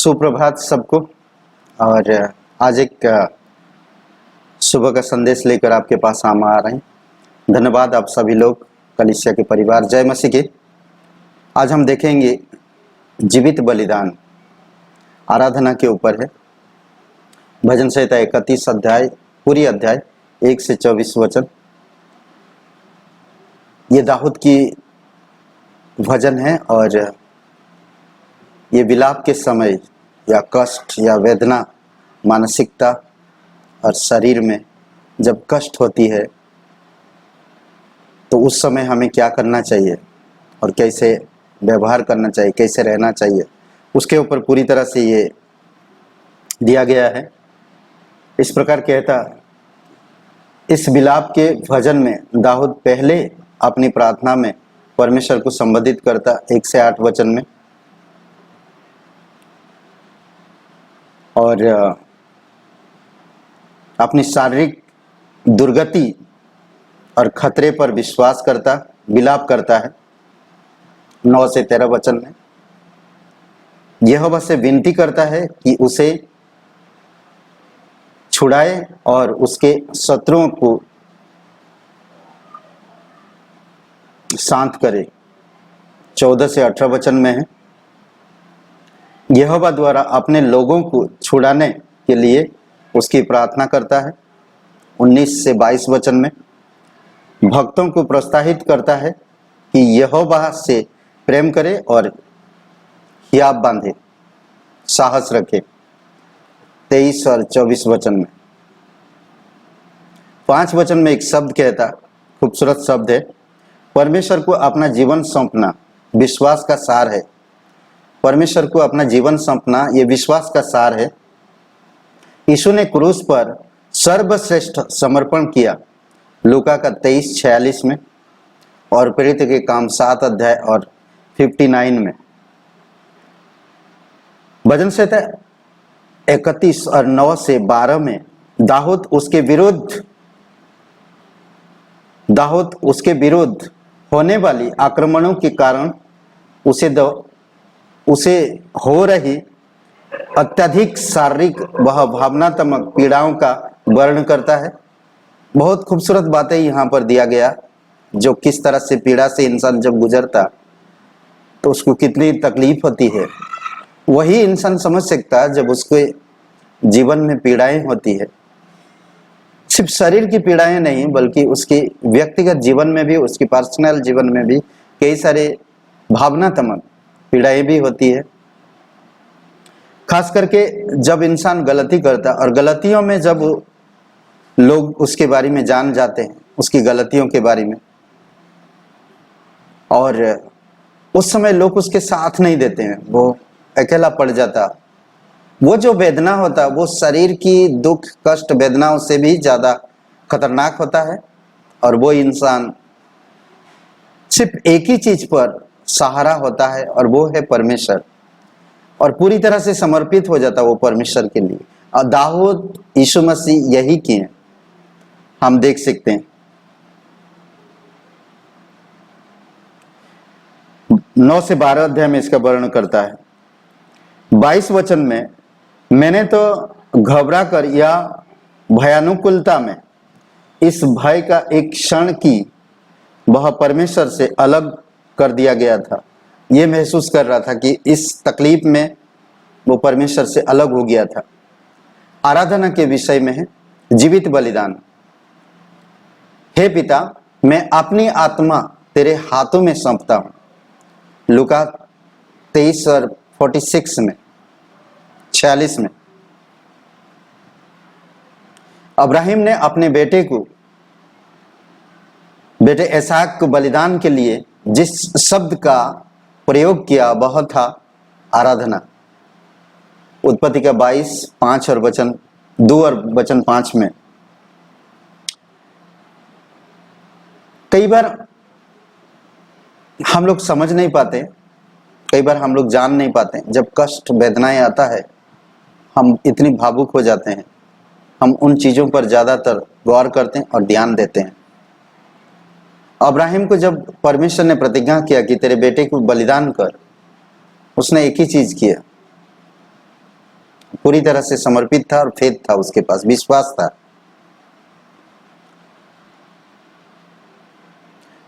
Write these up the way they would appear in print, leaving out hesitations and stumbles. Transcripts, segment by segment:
सुप्रभात सबको। और आज एक सुबह का संदेश लेकर आपके पास हम आ रहे हैं। धन्यवाद आप सभी लोग, कलीसिया के परिवार, जय मसीह के। आज हम देखेंगे जीवित बलिदान, आराधना के ऊपर है। भजन संहिता 31 अध्याय, पूरी अध्याय 1 से 24 वचन। ये दाऊद की भजन है और ये विलाप के समय या कष्ट या वेदना, मानसिकता और शरीर में जब कष्ट होती है तो उस समय हमें क्या करना चाहिए और कैसे व्यवहार करना चाहिए, कैसे रहना चाहिए, उसके ऊपर पूरी तरह से ये दिया गया है। इस प्रकार कहता, इस विलाप के भजन में दाऊद पहले अपनी प्रार्थना में परमेश्वर को संबोधित करता 1 से 8 वचन में, और अपनी शारीरिक दुर्गति और खतरे पर विश्वास करता, विलाप करता है 9 से 13 वचन में। यहोवा से विनती करता है कि उसे छुड़ाए और उसके शत्रुओं को शांत करे। 14 से 18 वचन में है, यहोवा द्वारा अपने लोगों को छुड़ाने के लिए उसकी प्रार्थना करता है। 19 से 22 वचन में भक्तों को प्रोत्साहित करता है कि यहोवा से प्रेम करे और हियाव बांधे, साहस रखे। 23 और 24 वचन में 5 वचन में एक शब्द कहता, खूबसूरत शब्द है, परमेश्वर को अपना जीवन सौंपना विश्वास का सार है। परमेश्वर को अपना जीवन सौंपना ये विश्वास का सार है। यीशु ने क्रूस पर सर्वश्रेष्ठ समर्पण किया, लूका का 23:46 में, और प्रेरित के काम 7 अध्याय और 59 में। भजन संहिता 31 और 9 से 12 में दाऊद उसके विरुद्ध होने वाली आक्रमणों के कारण उसे हो रही अत्यधिक शारीरिक व भावनात्मक पीड़ाओं का वर्णन करता है। बहुत खूबसूरत बातें यहाँ पर दिया गया, जो किस तरह से पीड़ा से इंसान जब गुजरता तो उसको कितनी तकलीफ होती है। वही इंसान समझ सकता है जब उसके जीवन में पीड़ाएं होती है। सिर्फ शरीर की पीड़ाएं नहीं, बल्कि उसके व्यक्तिगत जीवन में भी, उसकी पर्सनल जीवन में भी कई सारे भावनात्मक पीड़ाएं भी होती है। खास करके जब इंसान गलती करता, और गलतियों में जब लोग उसके बारे में जान जाते हैं, उसकी गलतियों के बारे में, और उस समय लोग उसके साथ नहीं देते हैं, वो अकेला पड़ जाता। वो जो वेदना होता, वो शरीर की दुख, कष्ट, वेदनाओं से भी ज्यादा खतरनाक होता है। और वो इंसान सिर्फ एक ही चीज पर सहारा होता है, और वो है परमेश्वर, और पूरी तरह से समर्पित हो जाता वो परमेश्वर के लिए। और दाऊद, यीशु मसीह यही किए, हम देख सकते हैं। 9 से 12 अध्याय में इसका वर्णन करता है। 22 वचन में, मैंने तो घबरा कर या भयानुकूलता में इस भय का एक क्षण की वह परमेश्वर से अलग कर दिया गया था। ये महसूस कर रहा था कि इस तकलीफ में वो परमेश्वर से अलग हो गया था। आराधना के विषय में है, जीवित बलिदान। हे पिता, मैं अपनी आत्मा तेरे हाथों में सौंपता हूं। लूका 23 और 46 में, 46 में अब्राहिम ने अपने बेटे इसहाक को बलिदान के लिए जिस शब्द का प्रयोग किया वह था आराधना। उत्पत्ति का 22:5 और वचन 2 और वचन 5 में। कई बार हम लोग समझ नहीं पाते, कई बार हम लोग जान नहीं पाते, जब कष्ट, वेदनाएं आता है हम इतनी भावुक हो जाते हैं, हम उन चीजों पर ज्यादातर गौर करते हैं और ध्यान देते हैं। अब्राहिम को जब परमेश्वर ने प्रतिज्ञा किया कि तेरे बेटे को बलिदान कर, उसने एक ही चीज किया, पूरी तरह से समर्पित था और फेथ था, उसके पास विश्वास था।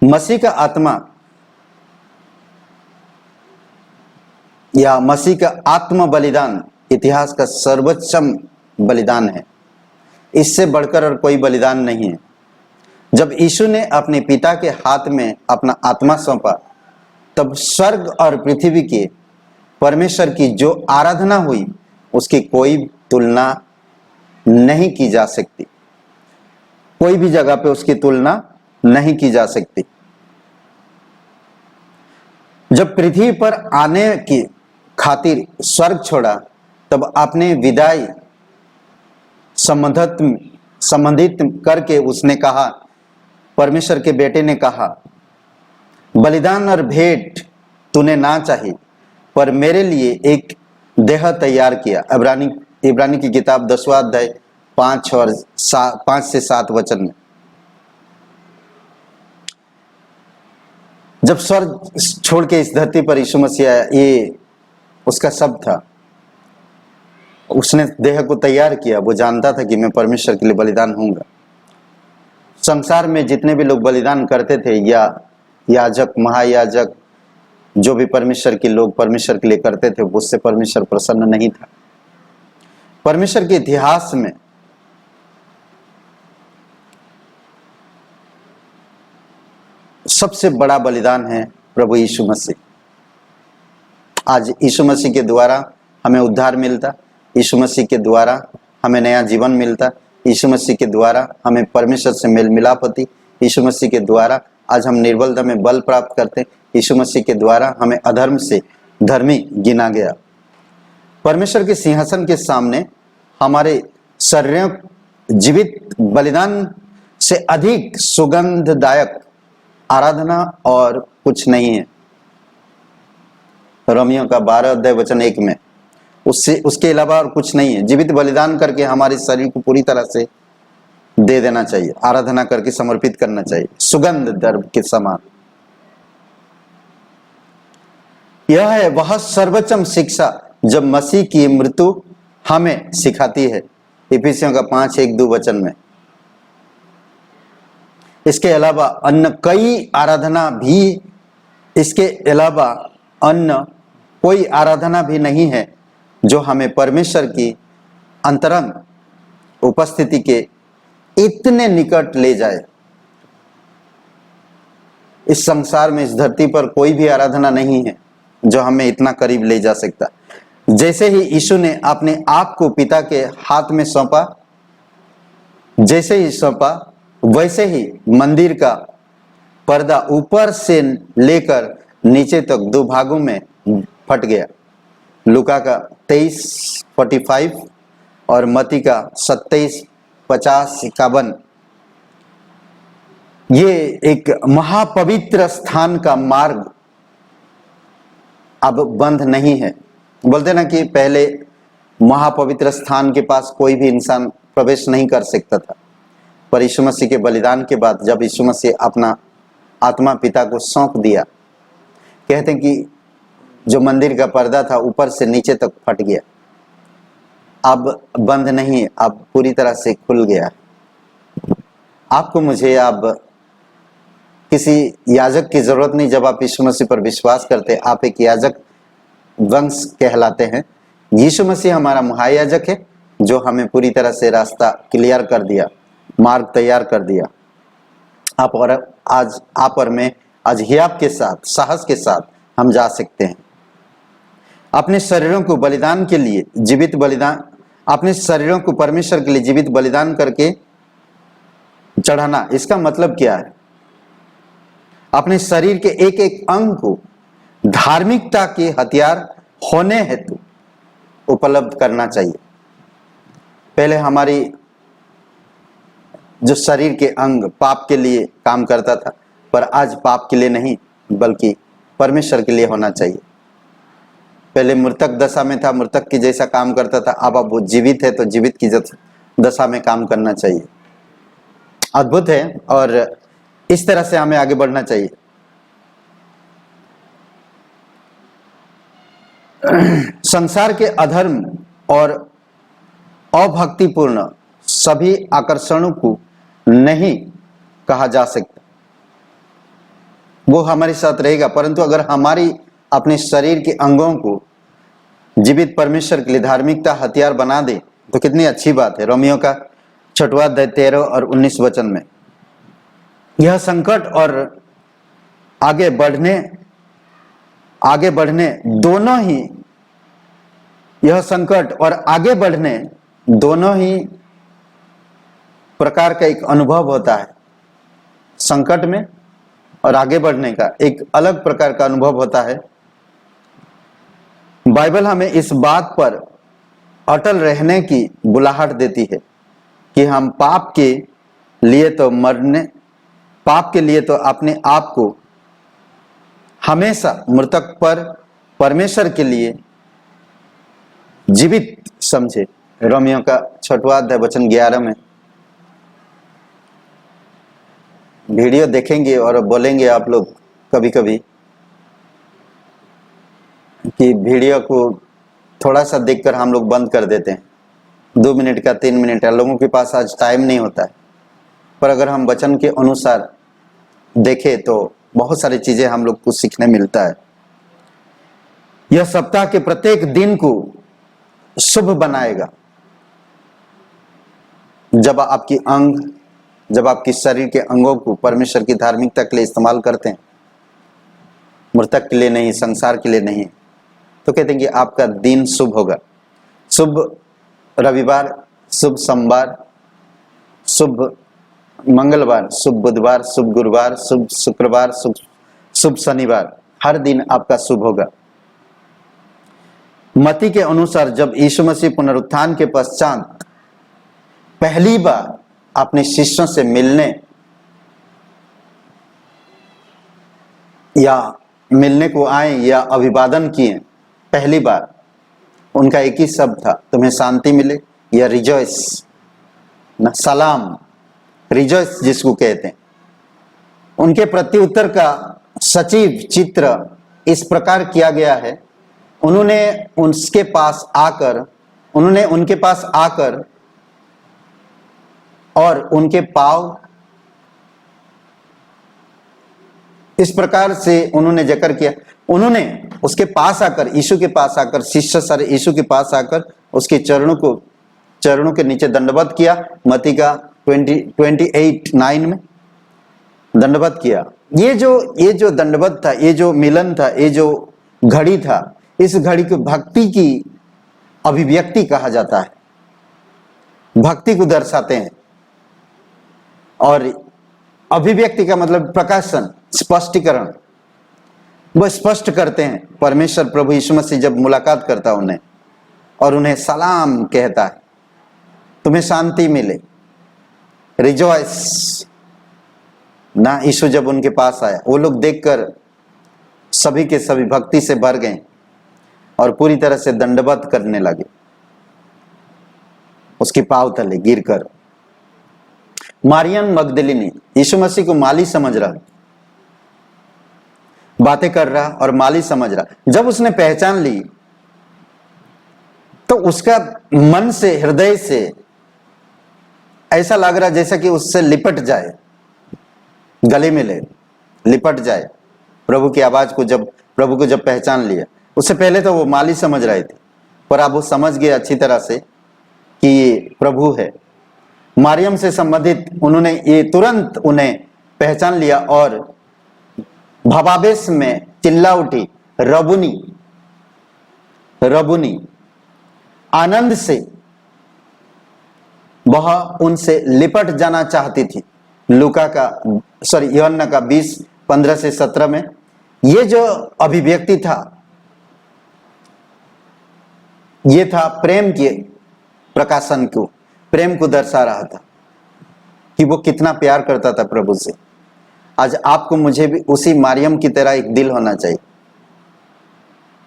मसीह का आत्मा या मसीह का आत्म बलिदान इतिहास का सर्वोच्चम बलिदान है। इससे बढ़कर और कोई बलिदान नहीं है। जब यीशु ने अपने पिता के हाथ में अपना आत्मा सौंपा, तब स्वर्ग और पृथ्वी के परमेश्वर की जो आराधना हुई, उसकी कोई तुलना नहीं की जा सकती। कोई भी जगह पे उसकी तुलना नहीं की जा सकती। जब पृथ्वी पर आने की खातिर स्वर्ग छोड़ा, तब अपने विदाई संबंधित करके उसने कहा, परमेश्वर के बेटे ने कहा, बलिदान और भेंट तूने ना चाहिए, पर मेरे लिए एक देह तैयार किया। इब्रानी की किताब 10वां अध्याय 5 से 7 वचन में। जब स्वर्ग छोड़ के इस धरती पर यीशु मसीह आया, ये उसका शब्द था। उसने देह को तैयार किया। वो जानता था कि मैं परमेश्वर के लिए बलिदान होऊंगा। संसार में जितने भी लोग बलिदान करते थे, या याजक, महायाजक, जो भी परमेश्वर के लोग परमेश्वर के लिए करते थे, उससे परमेश्वर प्रसन्न नहीं था। परमेश्वर के इतिहास में सबसे बड़ा बलिदान है प्रभु यीशु मसीह। आज यीशु मसीह के द्वारा हमें उद्धार मिलता, यीशु मसीह के द्वारा हमें नया जीवन मिलता, यीशु मसीह के द्वारा हमें परमेश्वर से मेल मिलाप होती, यीशु मसीह के द्वारा आज हम निर्बलता में बल प्राप्त करते, यीशु मसीह के द्वारा हमें अधर्म से धर्मी गिना गया। परमेश्वर के सिंहासन के सामने हमारे शरीरों जीवित बलिदान से अधिक सुगंधदायक आराधना और कुछ नहीं है। रोमियो का 12 अध्याय वचन 1 में उसके अलावा और कुछ नहीं है। जीवित बलिदान करके हमारे शरीर को पूरी तरह से दे देना चाहिए, आराधना करके समर्पित करना चाहिए, सुगंध द्रव्य के समान। यह है वह सर्वोच्चम शिक्षा जब मसीह की मृत्यु हमें सिखाती है, इफिसियों का 5:1-2 वचन में। इसके अलावा अन्य कोई आराधना भी नहीं है जो हमें परमेश्वर की अंतरंग उपस्थिति के इतने निकट ले जाए। इस संसार में, इस धरती पर कोई भी आराधना नहीं है जो हमें इतना करीब ले जा सकता। जैसे ही यीशु ने अपने आप को पिता के हाथ में सौंपा, वैसे ही मंदिर का पर्दा ऊपर से लेकर नीचे तक 2 भागों में फट गया। लूका का 23:45 और मत्ती का 27:50-51। ये एक महापवित्र स्थान का मार्ग अब बंद नहीं है। बोलते ना कि पहले महापवित्र स्थान के पास कोई भी इंसान प्रवेश नहीं कर सकता था, पर यीशु मसीह के बलिदान के बाद जब यीशु मसीह अपना आत्मा पिता को सौंप दिया, कहते हैं कि जो मंदिर का पर्दा था ऊपर से नीचे तक फट गया। अब बंद नहीं, अब पूरी तरह से खुल गया। आपको मुझे अब किसी याजक की जरूरत नहीं। जब आप यीशु मसीह पर विश्वास करते, आप एक याजक वंश कहलाते हैं। यीशु मसीह हमारा महायाजक है जो हमें पूरी तरह से रास्ता क्लियर कर दिया, मार्ग तैयार कर दिया। आप और मैं आज हियाब के साथ, साहस के साथ हम जा सकते हैं। अपने शरीरों को बलिदान के लिए जीवित बलिदान, अपने शरीरों को परमेश्वर के लिए जीवित बलिदान करके चढ़ाना, इसका मतलब क्या है? अपने शरीर के एक एक अंग को धार्मिकता के हथियार होने हेतु उपलब्ध करना चाहिए। पहले हमारी जो शरीर के अंग पाप के लिए काम करता था, पर आज पाप के लिए नहीं बल्कि परमेश्वर के लिए होना चाहिए। पहले मृतक दशा में था, मृतक की जैसा काम करता था। अब वो जीवित है तो जीवित की दशा में काम करना चाहिए। अद्भुत है और इस तरह से हमें आगे बढ़ना चाहिए। संसार के अधर्म और अभक्तिपूर्ण सभी आकर्षणों को नहीं कहा जा सकता, वो हमारे साथ रहेगा। परंतु अगर हमारी अपने शरीर के अंगों को जीवित परमेश्वर के लिए धार्मिकता हथियार बना दे तो कितनी अच्छी बात है। रोमियो का 6वां अध्याय 13 और 19 वचन में यह संकट और आगे बढ़ने दोनों ही, यह संकट और आगे बढ़ने दोनों ही प्रकार का एक अनुभव होता है। संकट में और आगे बढ़ने का एक अलग प्रकार का अनुभव होता है। बाइबल हमें इस बात पर अटल रहने की बुलाहट देती है कि हम पाप के लिए तो अपने आप को हमेशा मृतक पर परमेश्वर के लिए जीवित समझे। रोमियो का 6वां अध्याय वचन 11 में। वीडियो देखेंगे और बोलेंगे आप लोग कभी कभी कि वीडियो को थोड़ा सा देखकर हम लोग बंद कर देते हैं, 2 मिनट का 3 मिनट का। लोगों के पास आज टाइम नहीं होता है, पर अगर हम वचन के अनुसार देखें तो बहुत सारी चीजें हम लोग को सीखने मिलता है। यह सप्ताह के प्रत्येक दिन को शुभ बनाएगा जब आपकी शरीर के अंगों को परमेश्वर की धार्मिकता के लिए इस्तेमाल करते हैं, मृतक के लिए नहीं, संसार के लिए नहीं। तो कहते हैं कि आपका दिन शुभ होगा। शुभ रविवार, शुभ सोमवार, शुभ मंगलवार, शुभ बुधवार, शुभ गुरुवार, शुभ शुक्रवार, शुभ शनिवार, हर दिन आपका शुभ होगा। मत्ती के अनुसार जब यीशु मसीह पुनरुत्थान के पश्चात पहली बार अपने शिष्यों से मिलने को आए या अभिवादन किए, पहली बार उनका एक ही शब्द था, तुम्हें शांति मिले या रिजॉइस ना, सलाम, रिजॉइस जिसको कहते हैं। उनके प्रत्युत्तर का सचिव चित्र इस प्रकार किया गया है। उन्होंने उनके पास आकर और उनके पांव इस प्रकार से उन्होंने जिक्र किया। उन्होंने उसके पास आकर, यीशु के पास आकर, शिष्य सारे यीशु के पास आकर उसके चरणों के नीचे दंडवत किया। मत्ती का 28:9 में दंडवत किया। ये जो दंडवत था, ये जो मिलन था, ये जो घड़ी था, इस घड़ी को भक्ति की अभिव्यक्ति कहा जाता है। भक्ति को दर्शाते हैं। और अभिव्यक्ति का मतलब प्रकाशन, स्पष्टीकरण। वो स्पष्ट करते हैं। परमेश्वर प्रभु यीशु मसीह जब मुलाकात करता है उन्हें और उन्हें सलाम कहता है, तुम्हें शांति मिले, रिजॉइस ना। यीशु जब उनके पास आया, वो लोग देखकर सभी के सभी भक्ति से भर गए और पूरी तरह से दंडवत करने लगे उसके पांव तले गिरकर। मारियम मगदलिनी यीशु मसीह को माली समझ रहा, बातें कर रहा और माली समझ रहा। जब उसने पहचान ली तो उसका मन से, हृदय से ऐसा लग रहा जैसा कि उससे लिपट जाए, गले में ले लिपट जाए। प्रभु की आवाज को प्रभु को जब पहचान लिया, उससे पहले तो वो माली समझ रहे थे, पर अब वो समझ गए अच्छी तरह से कि ये प्रभु है। मारियम से संबंधित उन्होंने ये तुरंत उन्हें पहचान लिया और भवावेश में चिल्ला उठी, रबुनी, रबुनी। आनंद से वह उनसे लिपट जाना चाहती थी। यूहन्ना का 20:15-17 में ये जो अभिव्यक्ति था, ये था प्रेम के प्रकाशन को, प्रेम को दर्शा रहा था कि वो कितना प्यार करता था प्रभु से। आज आपको मुझे भी उसी मारियम की तरह एक दिल होना चाहिए।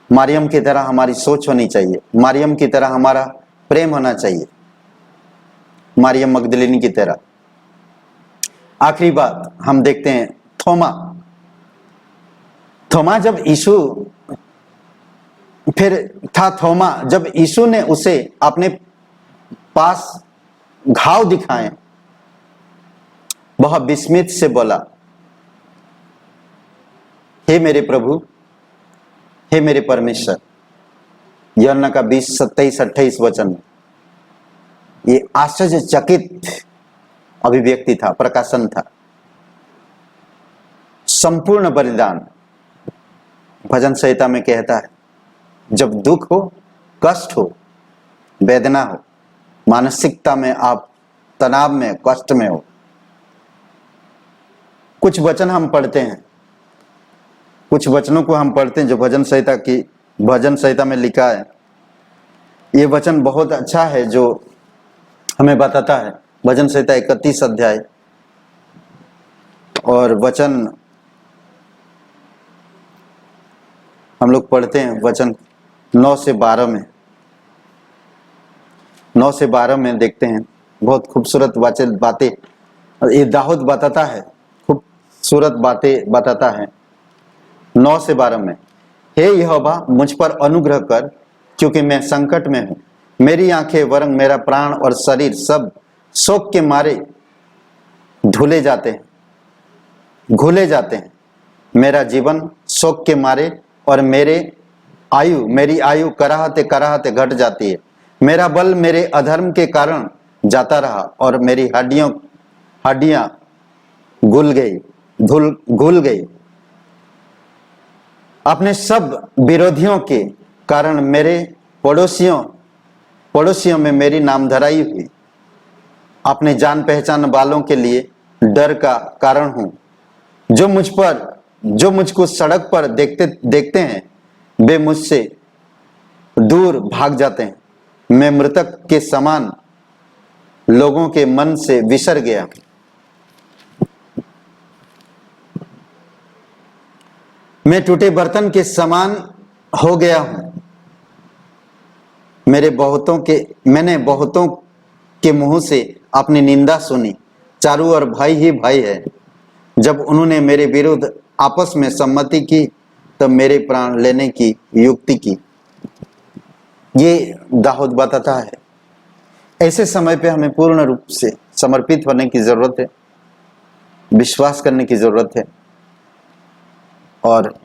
मारियम की तरह हमारी सोच होनी चाहिए। मारियम की तरह हमारा प्रेम होना चाहिए, मारियम मगदलिनी की तरह। आखिरी बात हम देखते हैं, थोमा जब यीशु जब यीशु ने उसे अपने पास घाव दिखाएं, वह विस्मित से बोला, हे मेरे प्रभु, हे मेरे परमेश्वर। यूहन्ना का 20, 27, 28 वचन, ये आश्चर्यचकित अभिव्यक्ति था, प्रकाशन था। संपूर्ण बलिदान भजन संहिता में कहता है, जब दुख हो, कष्ट हो, वेदना हो, मानसिकता में आप तनाव में, कष्ट में हो, कुछ वचन हम पढ़ते हैं, कुछ वचनों को हम पढ़ते हैं जो भजन संहिता में लिखा है। ये वचन बहुत अच्छा है जो हमें बताता है। भजन संहिता 31 अध्याय और वचन हम लोग पढ़ते हैं, वचन 9 से 12 में, 9 से 12 में देखते हैं। बहुत खूबसूरत बातें ये दाऊद बताता है, खूबसूरत बातें बताता है। 9 से 12 में, हे यहोवा मुझ पर अनुग्रह कर, क्योंकि मैं संकट में हूँ। मेरी आंखें वरन मेरा प्राण और शरीर सब शोक के मारे घुले जाते हैं। मेरा जीवन शोक के मारे और मेरी आयु कराहते घट जाती है। मेरा बल मेरे अधर्म के कारण जाता रहा और मेरी हड्डियां घुल गई। अपने सब विरोधियों के कारण मेरे पड़ोसियों में मेरी नामधराई हुई। अपने जान पहचान वालों के लिए डर का कारण हूं। जो मुझको सड़क पर देखते हैं, वे मुझसे दूर भाग जाते हैं। मैं मृतक के समान लोगों के मन से विसर गया। मैं टूटे बर्तन के समान हो गया हूं। मैंने बहुतों के मुंह से अपनी निंदा सुनी। चारों ओर भाई ही भाई है। जब उन्होंने मेरे विरुद्ध आपस में सम्मति की, तब मेरे प्राण लेने की युक्ति की। ये दाऊद बताता है। ऐसे समय पे हमें पूर्ण रूप से समर्पित होने की जरूरत है, विश्वास करने की जरूरत है और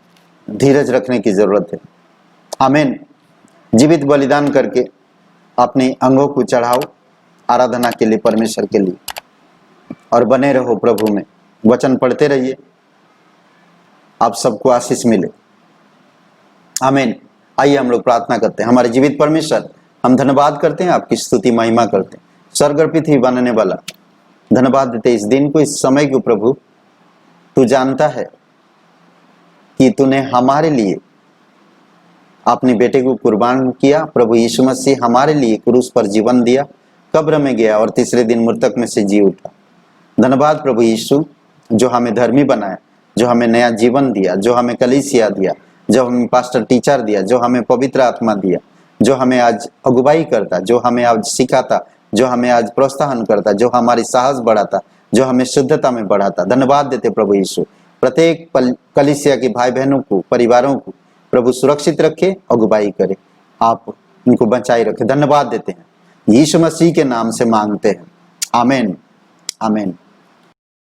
धीरज रखने की जरूरत है। आमीन। जीवित बलिदान करके अपने अंगों को चढ़ाओ आराधना के लिए, परमेश्वर के लिए, और बने रहो प्रभु में। वचन पढ़ते रहिए। आप सबको आशीष मिले। आमीन। आइए हम लोग प्रार्थना करते हैं। हमारे जीवित परमेश्वर, हम धन्यवाद करते हैं, आपकी स्तुति महिमा करते हैं। स्वर्ग और पृथ्वी बनाने वाला, धन्यवाद देते इस दिन को, इस समय को। प्रभु तू जानता है कि तूने हमारे लिए अपने बेटे को कुर्बान किया। प्रभु यीशु मसीह हमारे लिए क्रूस पर जीवन दिया, कब्र में गया और तीसरे दिन मृतक में से जी उठा। धन्यवाद प्रभु यीशु, जो हमें धर्मी बनाया, जो हमें नया जीवन दिया, जो हमें कलीसिया दिया, जो हमें पास्टर टीचर दिया, जो हमें पवित्र आत्मा दिया, जो हमें आज अगुवाई करता, जो हमें आज सिखाता, जो हमें आज प्रोत्साहन करता, जो हमारी साहस बढ़ाता, जो हमें शुद्धता में बढ़ाता। धन्यवाद देते प्रभु यीशु। प्रत्येक कलीसिया के भाई बहनों को, परिवारों को प्रभु सुरक्षित रखे, अगुवाई करे, आप उनको बचाए रखे। धन्यवाद देते हैं, यीशु मसीह के नाम से मांगते हैं। आमीन, आमीन।